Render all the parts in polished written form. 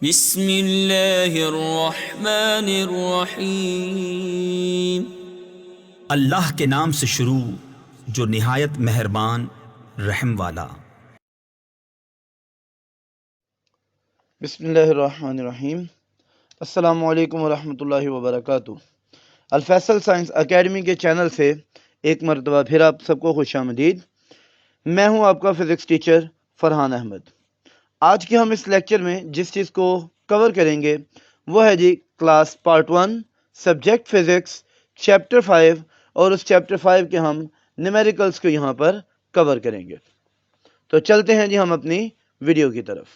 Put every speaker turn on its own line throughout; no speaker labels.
बिस्मिल्लाहिर्रहमानिर्रहीम।
अल्लाह के नाम से शुरू जो निहायत मेहरबान रहम वाला।
बिस्मिल्लाहिर्रहमानिर्रहीम। अस्सलामु अलैकुम वरहमतुल्लाहि वबरकातुहू। अल-फैसल साइंस एकेडमी के चैनल से एक मरतबा फिर आप सबको खुशामदीद। मैं हूं आपका फ़िज़िक्स टीचर फ़रहान अहमद। आज के हम इस लेक्चर में जिस चीज़ को कवर करेंगे वो है जी class part 1 subject physics chapter 5, और उस चैप्टर 5 के हम न्यूमेरिकल्स को यहाँ पर कवर करेंगे। तो चलते हैं जी हम अपनी वीडियो की तरफ।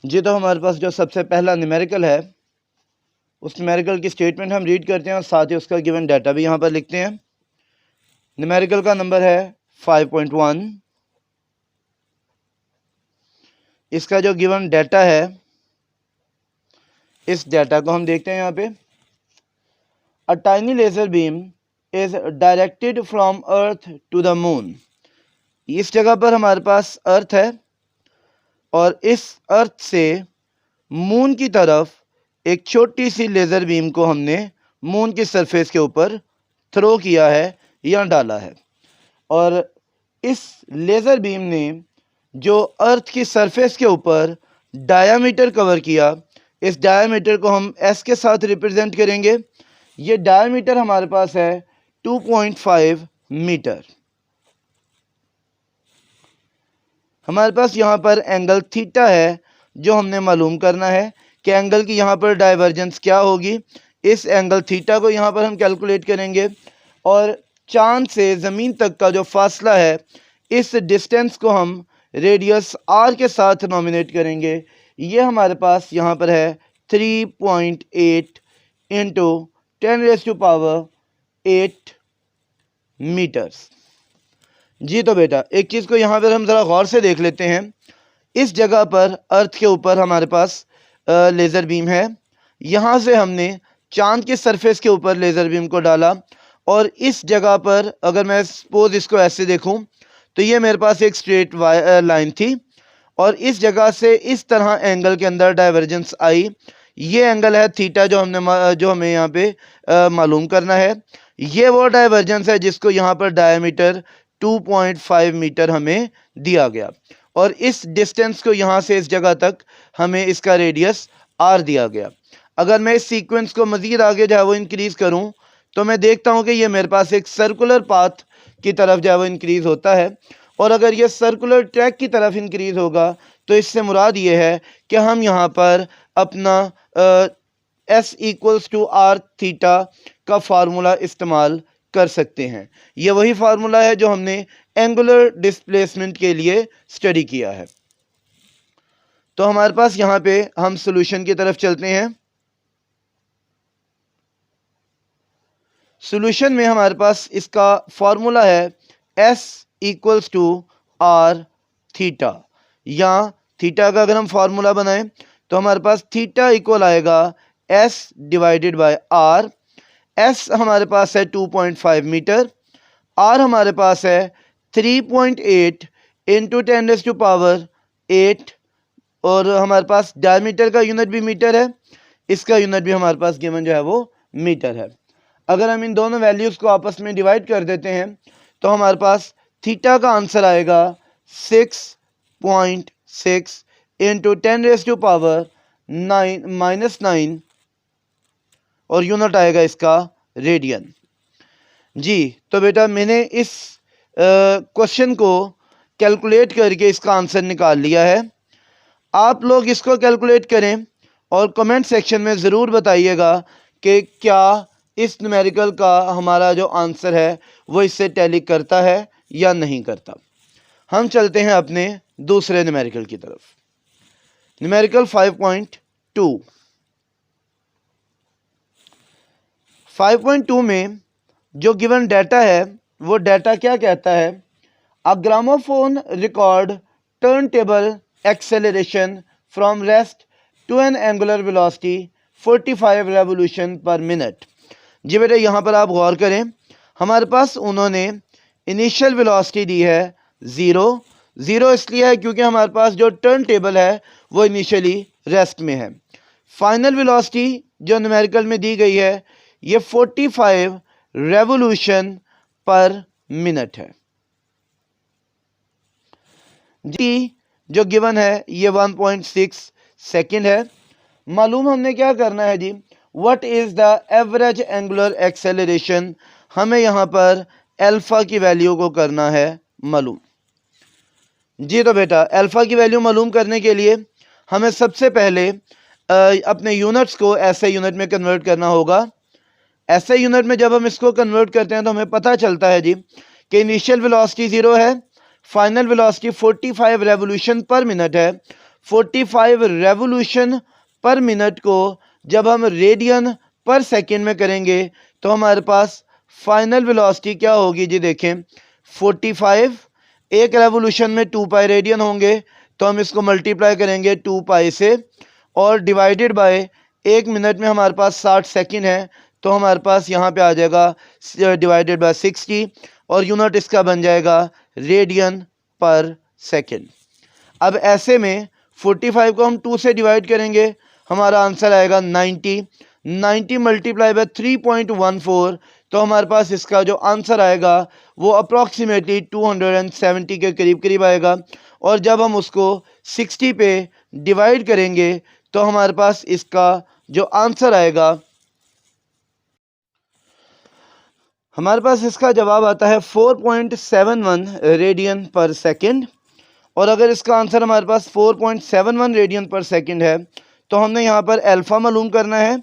जी तो हमारे पास जो सबसे पहला न्यूमेरिकल है उस न्यूमेरिकल की स्टेटमेंट हम रीड करते हैं और साथ ही उसका गिवन डाटा भी यहाँ पर लिखते हैं। न्यूमेरिकल का नंबर है 5.1। इसका जो गिवन डाटा है इस डाटा को हम देखते हैं यहाँ पे। A tiny laser beam is directed from earth to the moon. इस जगह पर हमारे पास अर्थ है और इस अर्थ से मून की तरफ एक छोटी सी लेज़र बीम को हमने मून की सरफेस के ऊपर थ्रो किया है या डाला है, और इस लेज़र बीम ने जो अर्थ की सरफेस के ऊपर डायामीटर कवर किया, इस डायामीटर को हम एस के साथ रिप्रेजेंट करेंगे। ये डायामीटर हमारे पास है 2.5 मीटर। हमारे पास यहाँ पर एंगल थीटा है जो हमने मालूम करना है कि एंगल की यहाँ पर डाइवर्जेंस क्या होगी। इस एंगल थीटा को यहाँ पर हम कैलकुलेट करेंगे, और चांद से ज़मीन तक का जो फासला है इस डिस्टेंस को हम रेडियस आर के साथ नॉमिनेट करेंगे। ये हमारे पास यहाँ पर है 3.8 इंटू 10⁸ मीटर्स। जी तो बेटा एक चीज़ को यहाँ पर हम ज़रा गौर से देख लेते हैं। इस जगह पर अर्थ के ऊपर हमारे पास लेज़र बीम है। यहाँ से हमने चांद के सरफेस के ऊपर लेज़र बीम को डाला, और इस जगह पर अगर मैं सपोज इसको ऐसे देखूं तो ये मेरे पास एक स्ट्रेट लाइन थी, और इस जगह से इस तरह एंगल के अंदर डाइवर्जेंस आई। ये एंगल है थीटा जो हमें यहाँ पे मालूम करना है। ये वो डाइवर्जेंस है जिसको यहाँ पर डायमीटर 2.5 मीटर हमें दिया गया, और इस डिस्टेंस को यहाँ से इस जगह तक हमें इसका रेडियस आर दिया गया। अगर मैं इस सीक्वेंस को मज़ीद आगे जो है वो इंक्रीज़ करूँ तो मैं देखता हूँ कि ये मेरे पास एक सर्कुलर पाथ की तरफ जो है वो इंक्रीज़ होता है, और अगर ये सर्कुलर ट्रैक की तरफ इंक्रीज़ होगा तो इससे मुराद ये है कि हम यहाँ पर अपना s equals to r theta का फार्मूला इस्तेमाल कर सकते हैं। ये वही फार्मूला है जो हमने एंगुलर डिस्प्लेसमेंट के लिए स्टडी किया है। तो हमारे पास यहाँ पे हम सॉल्यूशन की तरफ चलते हैं। सॉल्यूशन में हमारे पास इसका फार्मूला है S equals to r theta, या थीटा का अगर हम फार्मूला बनाएं तो हमारे पास थीटा इक्वल आएगा S divided by r. S हमारे पास है 2.5 मीटर, R हमारे पास है 3.8 इंटू 10⁸8, और हमारे पास डायमीटर का यूनिट भी मीटर है, इसका यूनिट भी हमारे पास गिवन जो है वो मीटर है। अगर हम इन दोनों वैल्यूज़ को आपस में डिवाइड कर देते हैं तो हमारे पास थीटा का आंसर आएगा 6.6 इंटू 10⁻⁻⁹, और यूनिट आएगा इसका रेडियन। जी तो बेटा मैंने इस क्वेश्चन को कैलकुलेट करके इसका आंसर निकाल लिया है। आप लोग इसको कैलकुलेट करें और कमेंट सेक्शन में ज़रूर बताइएगा कि क्या इस न्यूमेरिकल का हमारा जो आंसर है वो इससे टैली करता है या नहीं करता। हम चलते हैं अपने दूसरे न्यूमेरिकल की तरफ। न्यूमेरिकल 5.2। 5.2 में जो गिवन डाटा है वो डाटा क्या कहता है। A gramophone record turn table acceleration from rest to an angular velocity 45 revolution per minute. जी बेटा यहाँ पर आप गौर करें, हमारे पास उन्होंने इनिशियल वेलोसिटी दी है 0, ज़ीरो इसलिए है क्योंकि हमारे पास जो टर्न टेबल है वो इनिशियली रेस्ट में है। फाइनल वेलोसिटी जो न्यूमेरिकल में दी गई है ये 45 रेवोल्यूशन पर मिनट है जी। जो गिवन है ये 1.6 सेकेंड है। मालूम हमने क्या करना है जी, what is the average angular acceleration, हमें यहाँ पर अल्फा की वैल्यू को करना है मालूम जी। तो बेटा अल्फा की वैल्यू मालूम करने के लिए हमें सबसे पहले अपने यूनिट्स को ऐसे यूनिट में कन्वर्ट करना होगा। ऐसे यूनिट में जब हम इसको कन्वर्ट करते हैं तो हमें पता चलता है जी कि इनिशियल वेलोसिटी 0 है, final velocity 45 revolution per minute है। 45 रेवोल्यूशन पर मिनट को जब हम रेडियन पर सेकेंड में करेंगे तो हमारे पास फाइनल वेलोसिटी क्या होगी जी, देखें 45, एक रेवोल्यूशन में 2 पाई रेडियन होंगे तो हम इसको मल्टीप्लाई करेंगे 2 पाई से और डिवाइडेड बाय एक मिनट में हमारे पास 60 सेकेंड है तो हमारे पास यहाँ पे आ जाएगा डिवाइडेड बाय 60 और यूनिट इसका बन जाएगा रेडियन पर सेकेंड। अब ऐसे में 45 को हम 2 से डिवाइड करेंगे, हमारा आंसर आएगा 90 मल्टीप्लाई बाय 3.14 तो हमारे पास इसका जो आंसर आएगा वो अप्रॉक्सीमेटली 270 के करीब करीब आएगा। और जब हम उसको 60 पे डिवाइड करेंगे तो हमारे पास इसका जो आंसर आएगा, हमारे पास इसका जवाब आता है 4.71 रेडियन पर सेकेंड। और अगर इसका आंसर हमारे पास 4.71 रेडियन पर सेकेंड है तो हमने यहाँ पर अल्फ़ा मालूम करना है।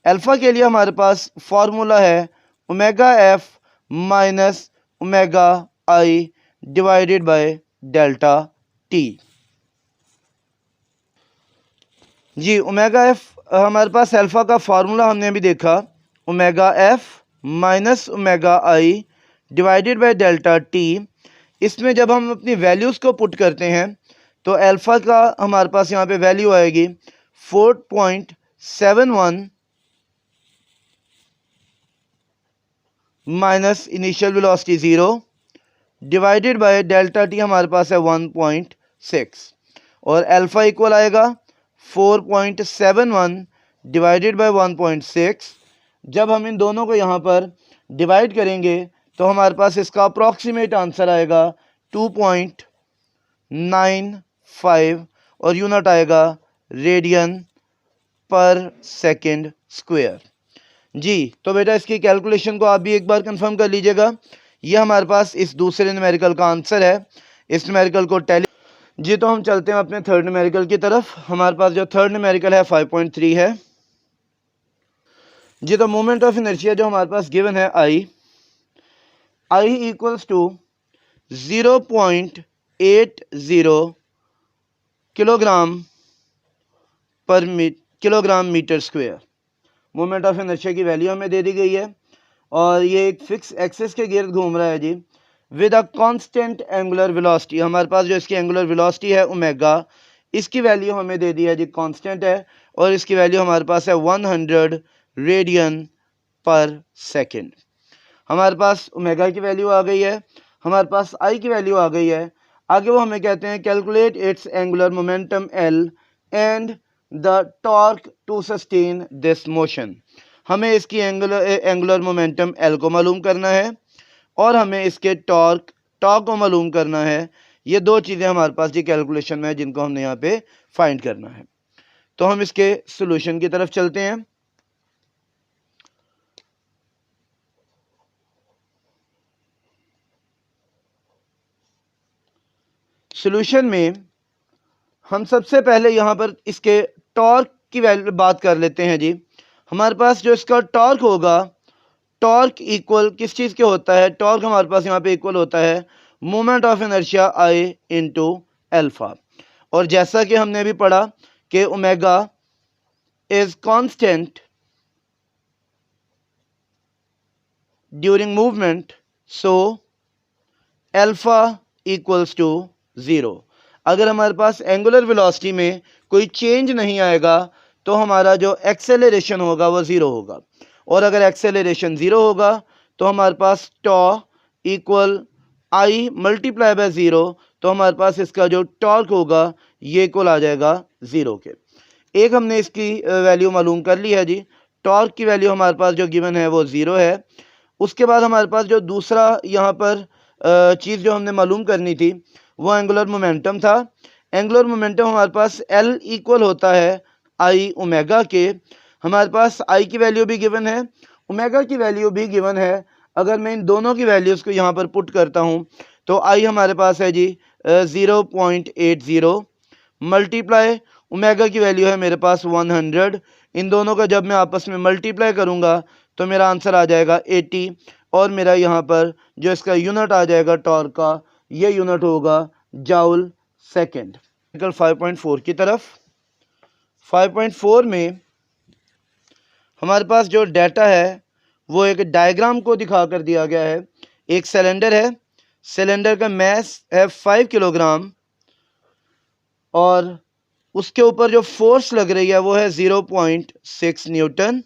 अल्फ़ा के लिए हमारे पास फार्मूला है omega F minus omega I divided by delta T G. Omega F हमारे पास अल्फ़ा का फार्मूला हमने अभी देखा, omega F minus omega I divided by delta T. इसमें जब हम अपनी वैल्यूज़ को पुट करते हैं तो अल्फ़ा का हमारे पास यहाँ पे वैल्यू आएगी 4.71 minus initial velocity 0 divided by delta T हमारे पास है 1.6 और अल्फ़ा इक्वल आएगा 4.71 डिवाइडेड बाय 1.6। जब हम इन दोनों को यहाँ पर डिवाइड करेंगे तो हमारे पास इसका अप्रॉक्सीमेट आंसर आएगा 2.95 और यूनिट आएगा रेडियन पर सेकेंड स्क्वायर जी। तो बेटा इसकी कैलकुलेशन को आप भी एक बार कंफर्म कर लीजिएगा। ये हमारे पास इस दूसरे न्यूमेरिकल का आंसर है। इस न्यूमेरिकल को टैली जी। तो हम चलते हैं अपने थर्ड न्यूमेरिकल की तरफ। हमारे पास जो थर्ड न्यूमेरिकल है 5.3 है जी। तो मोमेंट ऑफ इनर्शिया जो हमारे पास गिवन है I equals to 0.80 kilogram metre square. Moment of inertia की वैल्यू हमें दे दी गई है और ये एक फिक्स एक्सिस के गिर्द घूम रहा है जी with a constant angular velocity. हमारे पास जो इसकी एंगुलर वेलोसिटी है ओमेगा, इसकी वैल्यू हमें दे दी है जी कांस्टेंट है और इसकी वैल्यू हमारे पास है 100 रेडियन पर सेकेंड। हमारे पास ओमेगा की वैल्यू आ गई है, हमारे पास आई की वैल्यू आ गई है। आगे वो हमें कहते हैं calculate its angular momentum L and the torque to sustain this motion. हमें इसकी एंगुलर मोमेंटम एल को मालूम करना है और हमें इसके टॉर्क को मालूम करना है। ये दो चीज़ें हमारे पास जी कैलकुलेशन में है जिनको हमने यहाँ पे फाइंड करना है। तो हम इसके सॉल्यूशन की तरफ चलते हैं। सॉल्यूशन में हम सबसे पहले यहाँ पर इसके टॉर्क की वैल्यू बात कर लेते हैं जी। हमारे पास जो इसका टॉर्क होगा, टॉर्क इक्वल किस चीज़ के होता है, टॉर्क हमारे पास यहाँ पे इक्वल होता है moment of inertia I into alpha. और जैसा कि हमने अभी पढ़ा कि omega is constant during movement, so alpha equals to 0। अगर हमारे पास एंगुलर वेलोसिटी में कोई चेंज नहीं आएगा तो हमारा जो एक्सेलरेशन होगा वो 0 होगा और अगर एक्सेलरेशन 0 होगा तो हमारे पास टॉ इक्वल आई मल्टीप्लाई बाय 0 तो हमारे पास इसका जो टॉर्क होगा ये इक्वल आ जाएगा 0 के। एक हमने इसकी वैल्यू मालूम कर ली है जी, टॉर्क की वैल्यू हमारे पास जो गिवन है वो 0 है। उसके बाद हमारे पास जो दूसरा यहाँ पर चीज़ जो हमने मालूम करनी थी वो एंगुलर मोमेंटम था। एंगुलर मोमेंटम हमारे पास L इक्वल होता है आई ओमेगा के। हमारे पास आई की वैल्यू भी गिवन है, ओमेगा की वैल्यू भी गिवन है। अगर मैं इन दोनों की वैल्यूज़ को यहाँ पर पुट करता हूँ तो आई हमारे पास है जी 0.80 मल्टीप्लाई ओमेगा की वैल्यू है मेरे पास 100। इन दोनों का जब मैं आपस में मल्टीप्लाई करूँगा तो मेरा आंसर आ जाएगा 80 और मेरा यहाँ पर जो इसका यूनिट आ जाएगा टॉर्क का ये यूनिट होगा जाउल सेकेंड। 5.4 की तरफ 5.4 में हमारे पास जो डाटा है वो एक डायग्राम को दिखा कर दिया गया है। एक सिलेंडर है, सिलेंडर का मास है 5 किलोग्राम और उसके ऊपर जो फोर्स लग रही है वो है 0.6 न्यूटन।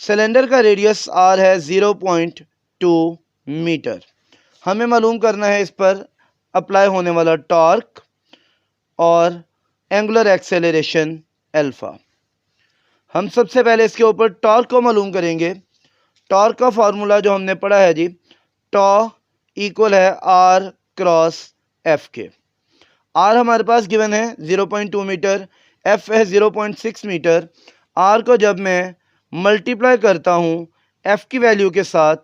सिलेंडर का रेडियस आर है 0.2 मीटर। हमें मालूम करना है इस पर अप्लाई होने वाला टॉर्क और एंगुलर एक्सेलरेशन अल्फा। हम सबसे पहले इसके ऊपर टॉर्क को मालूम करेंगे। टॉर्क का फार्मूला जो हमने पढ़ा है जी, टॉ इक्वल है आर क्रॉस एफ के। आर हमारे पास गिवन है 0.2 मीटर, एफ है 0.6 मीटर। आर को जब मैं मल्टीप्लाई करता हूँ एफ की वैल्यू के साथ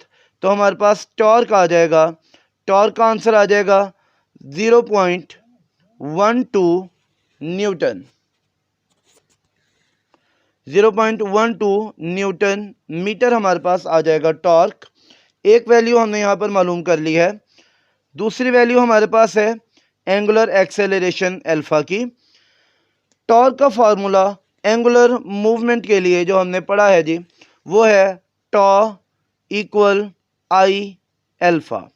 तो हमारे पास टॉर्क आ जाएगा। टॉर्क का आंसर आ जाएगा 0.12 न्यूटन। 0.12 न्यूटन मीटर हमारे पास आ जाएगा टॉर्क। एक वैल्यू हमने यहाँ पर मालूम कर ली है। दूसरी वैल्यू हमारे पास है एंगुलर एक्सेलरेशन अल्फा की। टॉर्क का फार्मूला एंगुलर मूवमेंट के लिए जो हमने पढ़ा है जी वो है टॉ इक्वल आई अल्फा।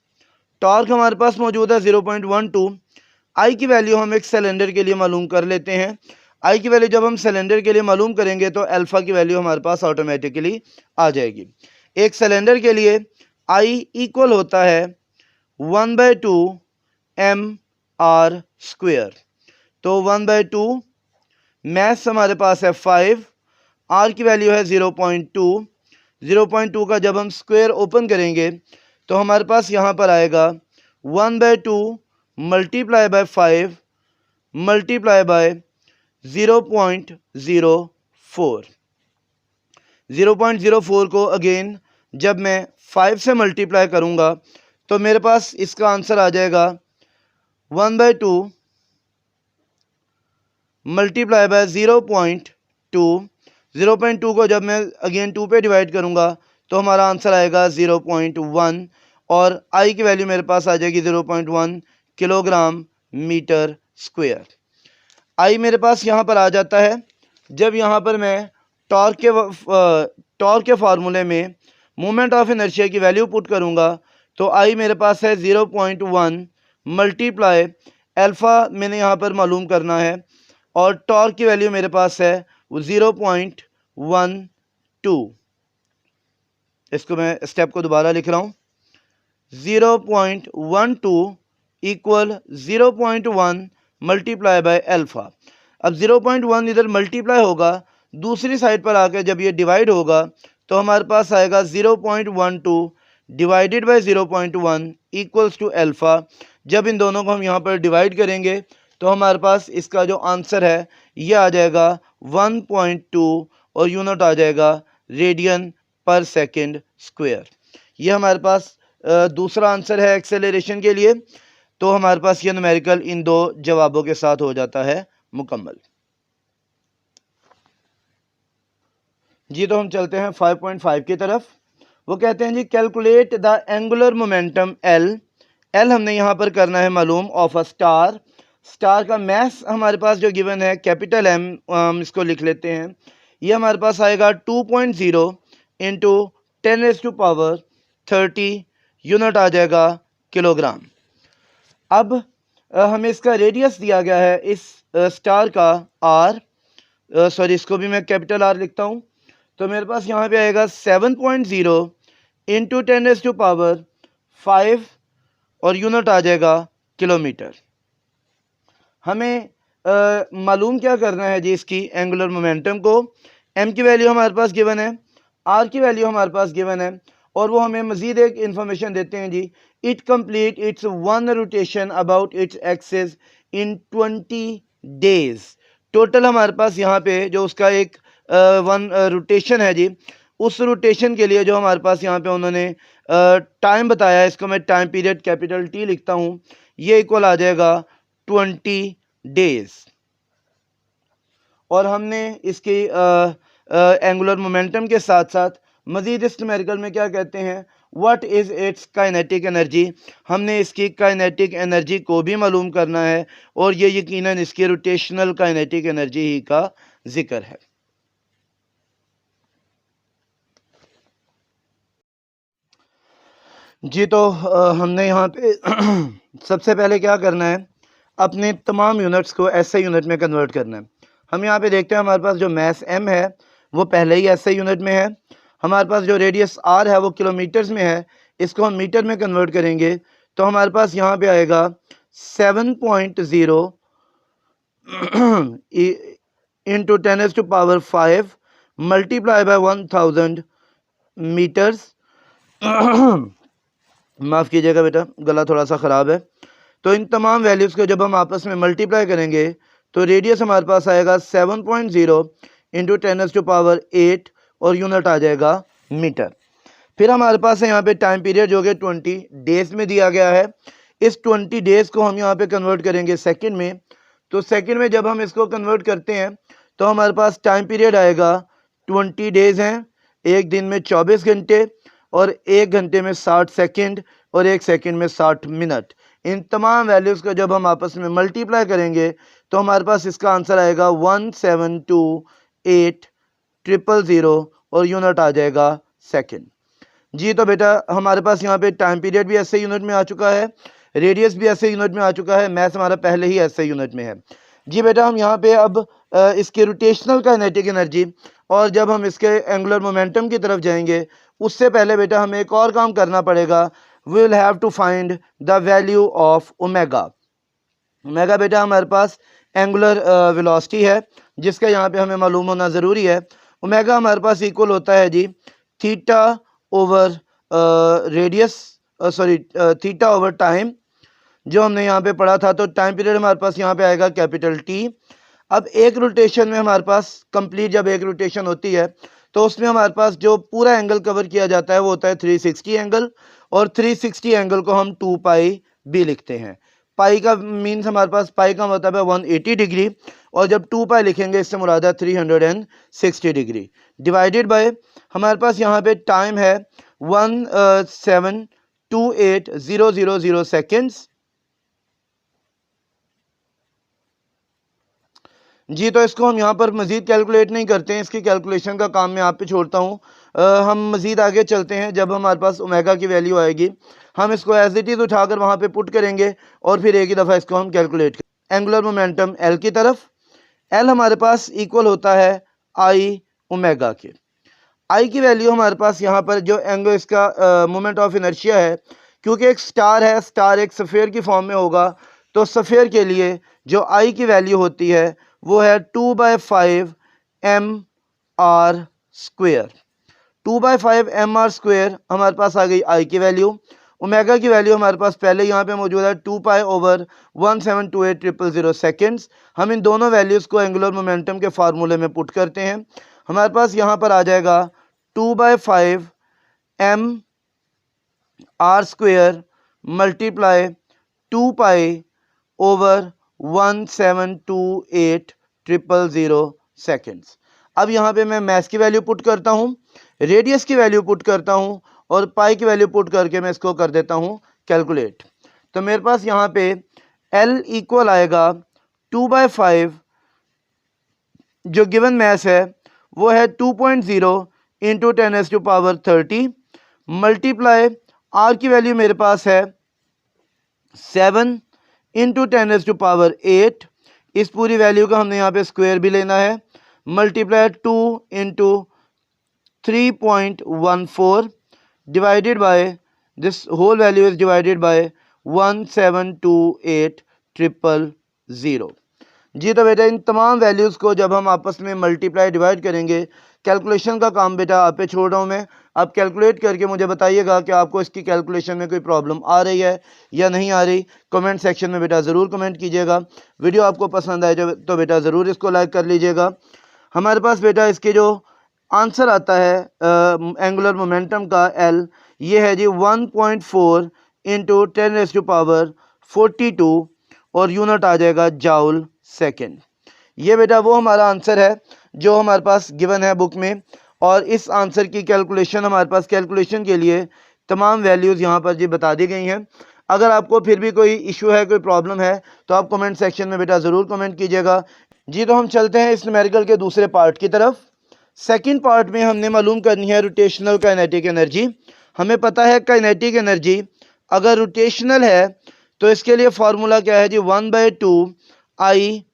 टॉर्क हमारे पास मौजूद है 0.12। आई की वैल्यू हम एक सिलेंडर के लिए मालूम कर लेते हैं। आई की वैल्यू जब हम सिलेंडर के लिए मालूम करेंगे तो अल्फा की वैल्यू हमारे पास ऑटोमेटिकली आ जाएगी। एक सिलेंडर के लिए आई इक्वल होता है 1/2 mr²। तो 1/2 मैथ्स हमारे पास है 5, आर की वैल्यू है 0.2। 0.2 का जब हम स्क्वायर ओपन करेंगे तो हमारे पास यहाँ पर आएगा 1/2 मल्टीप्लाई बाय 5 मल्टीप्लाई बाय 0.04। 0.04 को अगेन जब मैं 5 से मल्टीप्लाई करूँगा तो मेरे पास इसका आंसर आ जाएगा 1/2 मल्टीप्लाई बाय 0.2। 0.2 को जब मैं अगेन 2 पे डिवाइड करूँगा तो हमारा आंसर आएगा 0.1 और आई की वैल्यू मेरे पास आ जाएगी 0.1 किलोग्राम मीटर स्क्वायर। आई मेरे पास यहाँ पर आ जाता है। जब यहाँ पर मैं टॉर्क के फार्मूले में मोमेंट ऑफ इनर्शिया की वैल्यू पुट करूँगा तो आई मेरे पास है 0.1 मल्टीप्लाई अल्फ़ा मैंने यहाँ पर मालूम करना है और टॉर्क की वैल्यू मेरे पास है 0.12। इसको मैं स्टेप को दोबारा लिख रहा हूँ। 0.12 इक्वल 0.1 मल्टीप्लाई बाय अल्फ़ा। अब 0.1 इधर मल्टीप्लाई होगा, दूसरी साइड पर आकर जब ये डिवाइड होगा तो हमारे पास आएगा 0.12 divided by 0.1 equals to alpha. जब इन दोनों को हम यहाँ पर डिवाइड करेंगे तो हमारे पास इसका जो आंसर है ये आ जाएगा 1.2 और यूनिट आ जाएगा रेडियन पर सेकेंड स्क्वायर। ये हमारे पास दूसरा आंसर है एक्सेलरेशन के लिए। तो हमारे पास ये न्यूमेरिकल इन दो जवाबों के साथ हो जाता है मुकम्मल। जी तो हम चलते हैं 5.5 की तरफ। वो कहते हैं जी calculate the angular momentum L. L हमने यहाँ पर करना है मालूम ऑफ अ स्टार। स्टार का मैस हमारे पास जो गिवन है कैपिटल एम, हम इसको लिख लेते हैं। ये हमारे पास आएगा 2.0 इंटू 10⁻30 यूनिट आ जाएगा किलोग्राम। अब हमें इसका रेडियस दिया गया है इस स्टार का आर, सॉरी इसको भी मैं कैपिटल आर लिखता हूँ। तो मेरे पास यहाँ पे आएगा 7.0 इंटू 10⁻5 और यूनिट आ जाएगा किलोमीटर। हमें मालूम क्या करना है जी इसकी एंगुलर मोमेंटम को। m की वैल्यू हमारे पास गिवन है, r की वैल्यू हमारे पास गिवन है, और वो हमें मज़ीद एक इंफॉर्मेशन देते हैं जी, it complete its one rotation about its axis in 20 days. Total हमारे पास यहाँ पे जो उसका एक वन रोटेशन है जी, उस रोटेशन के लिए जो हमारे पास यहाँ पे उन्होंने टाइम बताया है, इसको मैं टाइम पीरियड कैपिटल T लिखता हूँ, ये इक्वल आ जाएगा 20 डेज। और हमने इसकी एंगुलर मोमेंटम के साथ साथ मज़ीद इस न्यूमेरिकल में क्या कहते हैं, what is it's kinetic energy, हमने इसकी काइनेटिक एनर्जी को भी मालूम करना है, और ये यकीनन इसकी रोटेशनल काइनेटिक एनर्जी ही का जिक्र है। जी तो हमने यहाँ पे सबसे पहले क्या करना है, अपने तमाम यूनिट्स को एसआई यूनिट में कन्वर्ट करना है। हम यहाँ पे देखते हैं हमारे पास जो मैस m है वो पहले ही एसआई यूनिट में है, हमारे पास जो रेडियस r है वो किलोमीटर्स में है, इसको हम मीटर में कन्वर्ट करेंगे तो हमारे पास यहाँ पे आएगा 7.0 इंटू 10⁵ मल्टीप्लाई बाय 1000 मीटर्स। माफ़ कीजिएगा बेटा, गला थोड़ा सा ख़राब है। तो इन तमाम वैल्यूज़ को जब हम आपस में मल्टीप्लाई करेंगे तो रेडियस हमारे पास आएगा 7.0 इंटू 10⁸ और यूनिट आ जाएगा मीटर। फिर हमारे पास है यहाँ पे टाइम पीरियड जो कि 20 डेज़ में दिया गया है। इस 20 डेज़ को हम यहाँ पे कन्वर्ट करेंगे सेकंड में, तो सेकंड में जब हम इसको कन्वर्ट करते हैं तो हमारे पास टाइम पीरियड आएगा 20 डेज़ हैं, एक दिन में 24 घंटे, और एक घंटे में 60 सेकंड, और एक सेकंड में 60 मिनट। इन तमाम वैल्यूज़ को जब हम आपस में मल्टीप्लाई करेंगे तो हमारे पास इसका आंसर आएगा 1728000 और यूनिट आ जाएगा सेकंड। जी तो बेटा हमारे पास यहाँ पे टाइम पीरियड भी ऐसे यूनिट में आ चुका है, रेडियस भी ऐसे यूनिट में आ चुका है, मैथ हमारा पहले ही ऐसे यूनिट में है। जी बेटा हम यहाँ पे अब इसके रोटेशनल काइनेटिक एनर्जी और जब हम इसके एंगुलर मोमेंटम की तरफ जाएंगे उससे पहले बेटा हमें एक और काम करना पड़ेगा, we will have to find the value of omega. Omega बेटा हमारे पास एंगुलर वेलोसिटी है जिसका यहाँ पे हमें मालूम होना ज़रूरी है। ओमेगा हमारे पास इक्वल होता है जी theta over radius, sorry theta over time, जो हमने यहाँ पे पढ़ा था। तो टाइम पीरियड हमारे पास यहाँ पे आएगा कैपिटल T। अब एक रोटेशन में हमारे पास कंप्लीट जब एक रोटेशन होती है तो उसमें हमारे पास जो पूरा एंगल कवर किया जाता है वो होता है 360 एंगल, और 360 एंगल को हम 2 पाई भी लिखते हैं। पाई का मीन्स हमारे पास पाई का मतलब है 180 डिग्री, और जब 2 पाई लिखेंगे इससे मुराद है 360 डिग्री, डिवाइडेड बाय हमारे पास यहाँ पे टाइम है 1728000 सेकेंड्स। जी तो इसको हम यहाँ पर मज़ीद कैलकुलेट नहीं करते हैं, इसकी कैलकुलेशन का काम मैं आप पे छोड़ता हूँ। हम मज़ीद आगे चलते हैं, जब हमारे पास ओमेगा की वैल्यू आएगी हम इसको एज इट इज़ उठाकर वहाँ पे पुट करेंगे और फिर एक ही दफ़ा इसको हम कैलकुलेट करेंगे एंगुलर मोमेंटम एल की तरफ। एल हमारे पास इक्वल होता है आई ओमेगा के। आई की वैल्यू हमारे पास यहाँ पर जो एंगल इसका मोमेंट ऑफ इनर्शिया है, क्योंकि एक स्टार है, स्टार एक सफ़ेयर की फॉर्म में होगा, तो सफ़ेयर के लिए जो आई की वैल्यू होती है वो है 2/5 mr स्क्वेयर। 2/5 mr स्क्वेयर हमारे पास आ गई आई की वैल्यू। ओमेगा की वैल्यू हमारे पास पहले यहाँ पे मौजूद है 2 पाई ओवर 1728000 सेकेंड्स। हम इन दोनों वैल्यूज़ को एंगुलर मोमेंटम के फार्मूले में पुट करते हैं, हमारे पास यहाँ पर आ जाएगा 2/5 mr square multiply 2 pi over 1728000 seconds. अब यहाँ पे मैं मैस की वैल्यू पुट करता हूँ, रेडियस की वैल्यू पुट करता हूँ, और पाई की वैल्यू पुट करके मैं इसको कर देता हूँ कैलकुलेट। तो मेरे पास यहाँ पे L इक्वल आएगा 2/5, जो गिवन मैस है वो है 2.0 इंटू 10⁻30 मल्टीप्लाई R की वैल्यू मेरे पास है 7 इंटू 10⁸। इस पूरी वैल्यू का हमने यहाँ पे स्क्वायर भी लेना है, multiply 2 into 3.14 divided by this whole value is divided by 1728000। जी तो बेटा इन तमाम वैल्यूज़ को जब हम आपस में मल्टीप्लाई डिवाइड करेंगे, कैलकुलेशन का काम बेटा आप पे छोड़ रहा हूँ मैं, आप कैलकुलेट करके मुझे बताइएगा कि आपको इसकी कैलकुलेशन में कोई प्रॉब्लम आ रही है या नहीं आ रही। कमेंट सेक्शन में बेटा ज़रूर कमेंट कीजिएगा। वीडियो आपको पसंद आए तो बेटा ज़रूर इसको लाइक कर लीजिएगा। हमारे पास बेटा इसके जो आंसर आता है एंगुलर मोमेंटम का एल, ये है जी 1.4 इंटू 10⁻42 और यूनिट आ जाएगा जाउल सेकेंड। ये बेटा वो हमारा आंसर है जो हमारे पास गिवन है बुक में, और इस आंसर की कैलकुलेशन हमारे पास कैलकुलेशन के लिए तमाम वैल्यूज़ यहाँ पर जी बता दी गई हैं। अगर आपको फिर भी कोई इशू है, कोई प्रॉब्लम है, तो आप कमेंट सेक्शन में बेटा ज़रूर कमेंट कीजिएगा। जी तो हम चलते हैं इस न्यूमेरिकल के दूसरे पार्ट की तरफ। सेकंड पार्ट में हमने मालूम करनी है रोटेशनल काइनेटिक एनर्जी। हमें पता है काइनेटिक एनर्जी अगर रोटेशनल है तो इसके लिए फार्मूला क्या है जी, 1/2 आई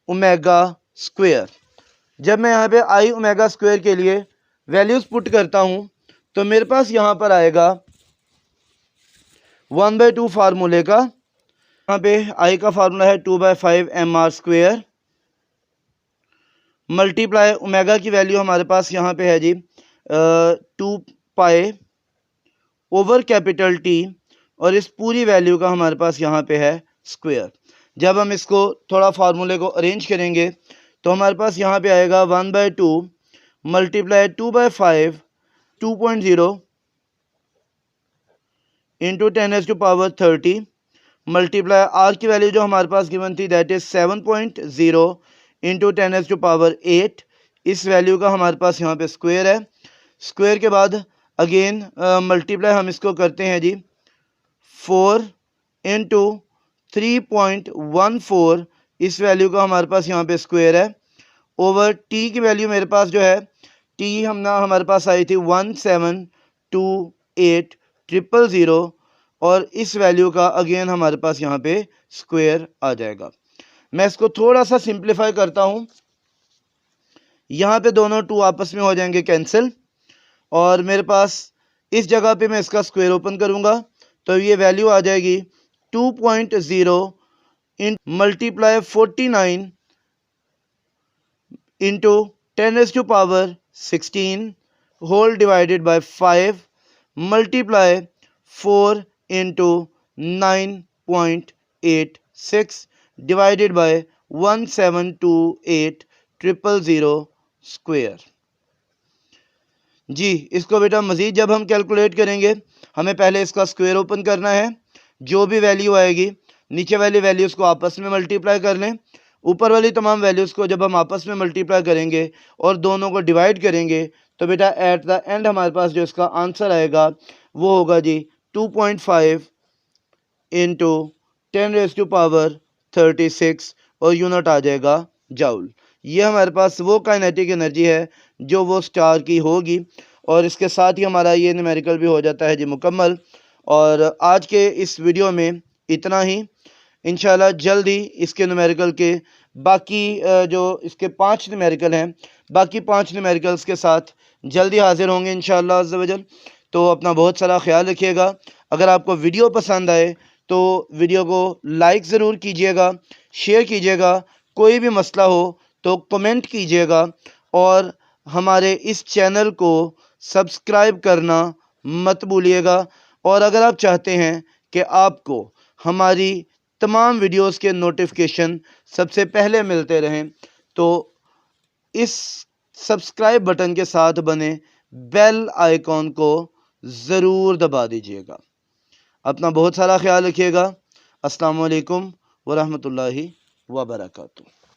ओमेगा स्क्वायर। जब मैं यहाँ पे आई ओमेगा स्क्वायर के लिए वैल्यूज़ पुट करता हूँ तो मेरे पास यहाँ पर आएगा 1/2 फार्मूले का, यहाँ पे आई का फार्मूला है 2/5 mr स्क्वायर, मल्टीप्लाई ओमेगा की वैल्यू हमारे पास यहाँ पे है जी 2 पाई ओवर कैपिटल टी, और इस पूरी वैल्यू का हमारे पास यहाँ पे है स्क्वायर। जब हम इसको थोड़ा फार्मूले को अरेंज करेंगे तो हमारे पास यहाँ पे आएगा 1/2 मल्टीप्लाई 2/5 2.0 इंटू 10⁻30 मल्टीप्लाई आर की वैल्यू जो हमारे पास गिवन थी दैट इज 7.0 इंटू 10⁸। इस वैल्यू का हमारे पास यहाँ पे स्क्वायर है। स्क्वायर के बाद अगेन मल्टीप्लाई हम इसको करते हैं जी 4 इंटू 3.14, इस वैल्यू का हमारे पास यहाँ पे स्क्वायर है, ओवर टी की वैल्यू मेरे पास जो है टी हमारे पास आई थी 1728000, और इस वैल्यू का अगेन हमारे पास यहाँ पे स्क्वायर आ जाएगा। मैं इसको थोड़ा सा सिंप्लीफाई करता हूँ, यहाँ पे दोनों टू आपस में हो जाएंगे कैंसिल, और मेरे पास इस जगह पे मैं इसका स्क्वायर ओपन करूँगा तो ये वैल्यू आ जाएगी 2.0 in multiply 49 into 10⁻16 whole divided by 5 multiply 4 into 9.86 divided by 1728000 square. जी इसको बेटा मज़ीद जब हम कैलकुलेट करेंगे हमें पहले इसका स्क्वायर ओपन करना है, जो भी वैल्यू आएगी नीचे वाली वैल्यूज़ को आपस में मल्टीप्लाई कर लें, ऊपर वाली तमाम वैल्यूज़ को जब हम आपस में मल्टीप्लाई करेंगे और दोनों को डिवाइड करेंगे तो बेटा एट द एंड हमारे पास जो इसका आंसर आएगा वो होगा जी 2.5 इंटू 10⁻36 और यूनिट आ जाएगा जाउल। ये हमारे पास वो काइनेटिक एनर्जी है जो वो स्टार की होगी, और इसके साथ ही हमारा ये न्यूमेरिकल भी हो जाता है जी मुकम्मल। और आज के इस वीडियो में इतना ही। इंशाल्लाह जल्द ही इसके न्यूमेरिकल के बाकी जो इसके 5 न्यूमेरिकल हैं, बाकी 5 न्यूमेरिकल्स के साथ जल्दी हाजिर होंगे इंशाल्लाह अज़्ज़ व जल। तो अपना बहुत सारा ख्याल रखिएगा। अगर आपको वीडियो पसंद आए तो वीडियो को लाइक ज़रूर कीजिएगा, शेयर कीजिएगा, कोई भी मसला हो तो कमेंट कीजिएगा, और हमारे इस चैनल को सब्सक्राइब करना मत भूलिएगा। और अगर आप चाहते हैं कि आपको हमारी तमाम वीडियोस के नोटिफिकेशन सबसे पहले मिलते रहें तो इस सब्सक्राइब बटन के साथ बने बेल आइकॉन को ज़रूर दबा दीजिएगा। अपना बहुत सारा ख्याल रखिएगा। अस्सलाम वालेकुम व रहमतुल्लाहि व बरकातुहू।